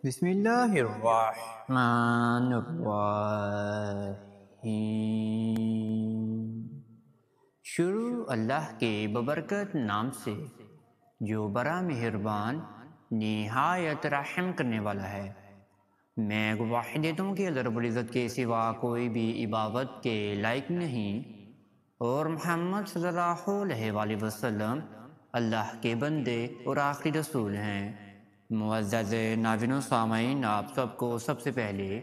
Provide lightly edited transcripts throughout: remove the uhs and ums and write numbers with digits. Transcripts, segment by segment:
بسم اللہ الرحمن الرحیم۔ شروع اللہ کے ببرکت نام سے جو بڑا مہربان نہایت رحم کرنے والا ہے۔ میں گواہی دیتا ہوں کہ اللہ رب العزت کے سوا کوئی بھی عبادت کے لائق نہیں، اور محمد صلی اللہ علیہ وآلہ وسلم اللہ کے بندے اور آخری رسول ہیں۔ معزز ناظرین و سامعین، آپ سب کو سب سے پہلے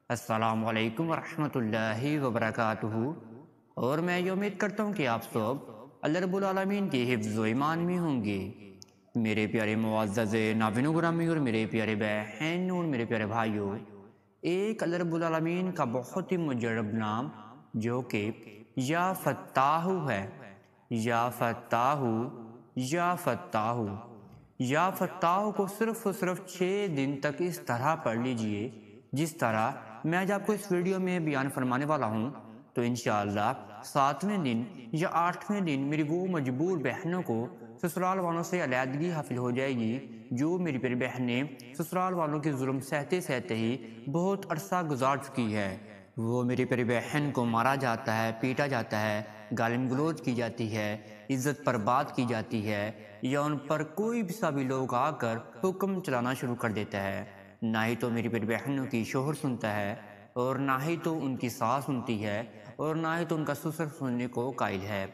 السلام علیکم ورحمۃ اللہ وبرکاتہ، اور میں یہ امید کرتا ہوں کہ آپ سب اللہ رب العالمین کی حفظ و ایمان میں ہوں گے۔ میرے پیارے معزز ناظرین و گرامی اور میرے پیارے بہن اور میرے پیارے بھائیوں، ایک اللہ رب العالمین کا بہت ہی مجرب نام جو کہ یا فتاح ہے، یا فتاح، یا فتاح، یا فتاح کو صرف 6 دن تک اس طرح پڑھ لیجئے جس طرح میں آج آپ کو اس ویڈیو میں بیان فرمانے والا ہوں، تو انشاءاللہ 7ویں دن یا 8ویں دن میری وہ مجبور بہنوں کو سسرال والوں سے علیحدگی حاصل ہو جائے گی جو میری پیاری بہنیں سسرال والوں کے ظلم سہتے سہتے ہی بہت عرصہ گزار چکی ہے۔ وہ میری پیاری بہن کو مارا جاتا ہے، پیٹا جاتا ہے، گالم گلوچ کی جاتی ہے، عزت پر بات کی جاتی ہے، یا ان پر کوئی بھی سا بھی لوگ آ کر حکم چلانا شروع کر دیتا ہے۔ نہ ہی تو میری پیاری بہنوں کی شوہر سنتا ہے، اور نہ ہی تو ان کی ساس سنتی ہے، اور نہ ہی تو ان کا سسر سننے کو قائل ہے۔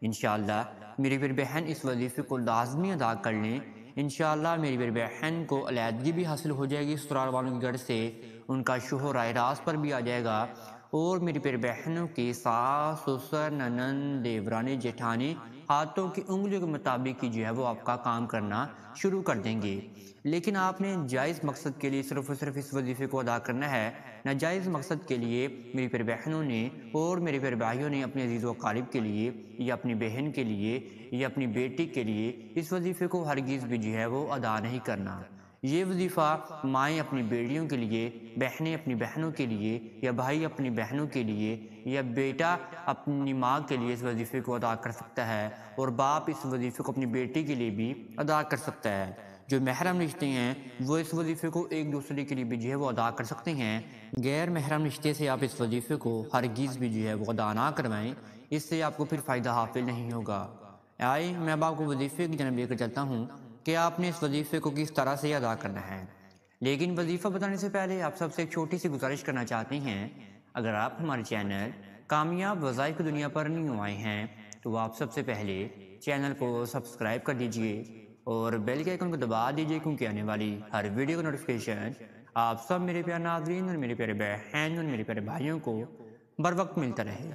انشاءاللہ میری پیاری بہن اس وظیفے کو لازمی ادا کر لیں۔ انشاءاللہ میری پیاری بہن کو علیحدگی بھی حاصل ہو جائے گی سسرال والوں کے گھر سے، ان کا شوہر راہ راست پر بھی آ جائے گا، اور میری پیاری بہنوں کی ساس، سسر، ننند، دیورانی، جیٹھانی ہاتھوں کی انگلیوں کے مطابق ہی جو ہے وہ آپ کا کام کرنا شروع کر دیں گے۔ لیکن آپ نے جائز مقصد کے لیے صرف اس وظیفے کو ادا کرنا ہے۔ ناجائز مقصد کے لیے میری پیاری بہنوں نے اور میرے پیارے بھائیوں نے اپنے عزیز و اقارب کے لیے یا اپنی بہن کے لیے یا اپنی بیٹی کے لیے اس وظیفے کو ہرگز بھی جو ہے وہ ادا نہیں کرنا۔ یہ وظیفہ مائیں اپنی بیٹیوں کے لیے، بہنیں اپنی بہنوں کے لیے، یا بھائی اپنی بہنوں کے لیے، یا بیٹا اپنی ماں کے لیے اس وظیفے کو ادا کر سکتا ہے، اور باپ اس وظیفے کو اپنی بیٹی کے لیے بھی ادا کر سکتا ہے۔ جو محرم رشتے ہیں وہ اس وظیفے کو ایک دوسرے کے لیے بھی جو ہے وہ ادا کر سکتے ہیں۔ غیر محرم رشتے سے آپ اس وظیفے کو ہرگز بھی جو ہے وہ ادا نہ کروائیں، اس سے آپ کو پھر فائدہ حاصل نہیں ہوگا۔ آئے میں اب آپ کو وظیفے کی جانب لے کر چلتا ہوں کہ آپ نے اس وظیفے کو کس طرح سے ادا کرنا ہے۔ لیکن وظیفہ بتانے سے پہلے آپ سب سے ایک چھوٹی سی گزارش کرنا چاہتے ہیں، اگر آپ ہمارے چینل کامیاب وظائف کی دنیا پر نیو آئے ہیں تو آپ سب سے پہلے چینل کو سبسکرائب کر دیجئے اور بیل کے آئیکن کو دبا دیجئے، کیونکہ آنے والی ہر ویڈیو کا نوٹیفیکیشن آپ سب میرے پیارے ناظرین اور میرے پیارے بہن اور میرے پیارے بھائیوں کو بر وقت ملتا رہے۔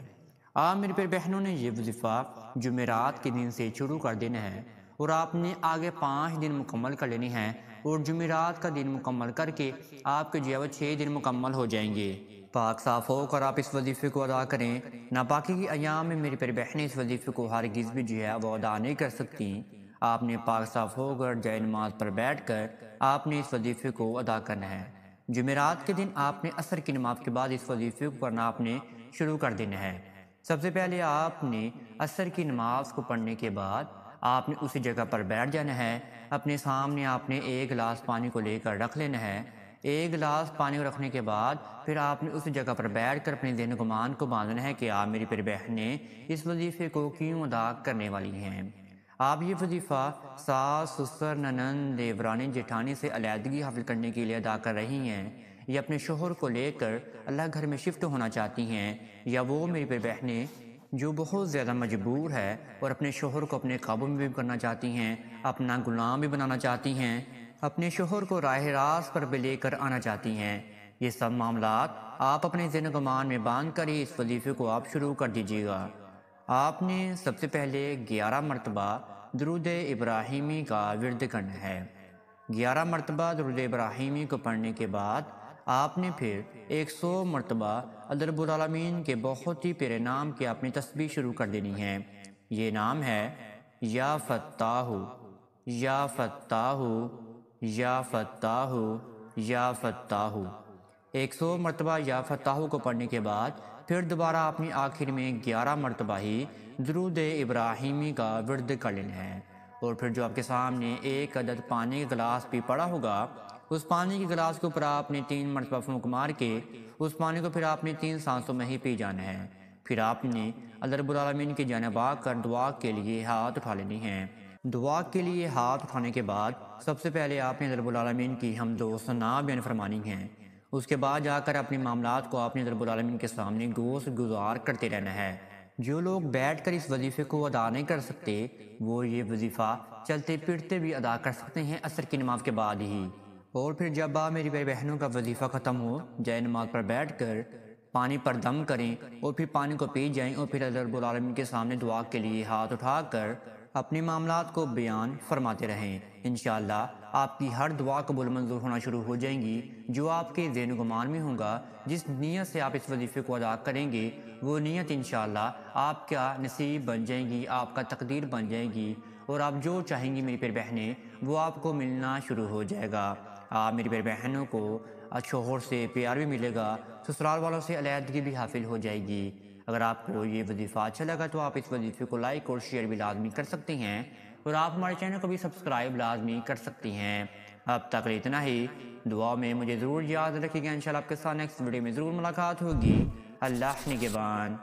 آپ میرے پیارے بہنوں نے یہ وظیفہ جمعرات کے دن سے شروع کر دینا ہے، اور آپ نے آگے 5 دن مکمل کر لینے ہیں، اور جمعرات کا دن مکمل کر کے آپ کے جو ہے وہ 6 دن مکمل ہو جائیں گے۔ پاک صاف ہو کر آپ اس وظیفے کو ادا کریں۔ ناپاکی کی ایام میں میری پیاری بہنیں اس وظیفے کو ہرگز بھی جو ہے وہ ادا نہیں کر سکتی۔ آپ نے پاک صاف ہو کر جائے نماز پر بیٹھ کر آپ نے اس وظیفے کو ادا کرنا ہے۔ جمعرات کے دن آپ نے عصر کی نماز کے بعد اس وظیفے کو کرنا آپ نے شروع کر دینا ہے۔ سب سے پہلے آپ نے عصر کی نماز کو پڑھنے کے بعد آپ نے اسی جگہ پر بیٹھ جانا ہے۔ اپنے سامنے آپ نے 1 گلاس پانی کو لے کر رکھ لینا ہے۔ 1 گلاس پانی کو رکھنے کے بعد پھر آپ نے اسی جگہ پر بیٹھ کر اپنے ذہن و گمان کو باندھنا ہے کہ آپ میری پیاری بہنیں اس وظیفے کو کیوں ادا کرنے والی ہیں۔ آپ یہ وظیفہ ساس، سسر، ننند، دیورانی، جیٹھانی سے علیحدگی حاصل کرنے کے لیے ادا کر رہی ہیں، یا اپنے شوہر کو لے کر اللہ گھر میں شفٹ ہونا چاہتی ہیں، یا وہ میری پیاری بہنیں جو بہت زیادہ مجبور ہے اور اپنے شوہر کو اپنے قابو میں بھی کرنا چاہتی ہیں، اپنا غلام بھی بنانا چاہتی ہیں، اپنے شوہر کو راہ راست پر بھی لے کر آنا چاہتی ہیں۔ یہ سب معاملات آپ اپنے ذہن و گمان میں باندھ کر ہی اس وظیفے کو آپ شروع کر دیجیے گا۔ آپ نے سب سے پہلے 11 مرتبہ درود ابراہیمی کا ورد کرنا ہے۔ 11 مرتبہ درود ابراہیمی کو پڑھنے کے بعد آپ نے پھر 100 مرتبہ اللہ رب العالمین کے بہت ہی پیارے نام کی آپ نے تسبیح شروع کر دینی ہے۔ یہ نام ہے یا فتاح، یا فتاح، یا فتاح، یا فتاح۔ 100 مرتبہ یا فتاح کو پڑھنے کے بعد پھر دوبارہ آپ نے آخر میں 11 مرتبہ ہی درود ابراہیمی کا ورد کر لینا ہے، اور پھر جو آپ کے سامنے 1 عدد پانی کا گلاس بھی پڑا ہوگا اس پانی کے گلاس کے اوپر آپ نے 3 مرتبہ پھونک مار کے اس پانی کو پھر آپ نے 3 سانسوں میں ہی پی جانا ہے۔ پھر آپ نے اللہ رب العالمین کی جانب آ کر دعا کے لیے ہاتھ اٹھا لینے ہیں۔ دعا کے لیے ہاتھ اٹھانے کے بعد سب سے پہلے آپ نے اللہ رب العالمین کی حمد و ثنا بیان فرمانی ہیں۔ اس کے بعد جا کر اپنے معاملات کو آپ نے اللہ رب العالمین کے سامنے گزار کرتے رہنا ہے۔ جو لوگ بیٹھ کر اس وظیفے کو ادا نہیں کر سکتے وہ یہ وظیفہ چلتے پھرتے بھی ادا کر سکتے ہیں عصر کی نماز کے بعد ہی۔ اور پھر جب آپ میری بہنوں کا وظیفہ ختم ہو جائے نماز پر بیٹھ کر پانی پر دم کریں اور پھر پانی کو پی جائیں اور پھر اللہ رب العالمین کے سامنے دعا کے لیے ہاتھ اٹھا کر اپنے معاملات کو بیان فرماتے رہیں۔ انشاءاللہ آپ کی ہر دعا قبول منظور ہونا شروع ہو جائیں گی۔ جو آپ کے ذہن و گمان میں ہوگا، جس نیت سے آپ اس وظیفے کو ادا کریں گے، وہ نیت انشاءاللہ آپ کا نصیب بن جائیں گی، آپ کا تقدیر بن جائے گی، اور آپ جو چاہیں گی میری پیاری بہنیں وہ آپ کو ملنا شروع ہو جائے گا۔ آپ میری پیاری بہنوں کو شوہر سے پیار بھی ملے گا، سسرال والوں سے علیحدگی بھی حاصل ہو جائے گی۔ اگر آپ کو یہ وظیفہ اچھا لگا تو آپ اس وظیفے کو لائک اور شیئر بھی لازمی کر سکتے ہیں، اور آپ ہمارے چینل کو بھی سبسکرائب لازمی کر سکتی ہیں۔ اب تک اتنا ہی، دعا میں مجھے ضرور یاد رکھیے گا۔ انشاءاللہ آپ کے ساتھ نیکسٹ ویڈیو میں ضرور ملاقات ہوگی۔ اللہ نگہبان۔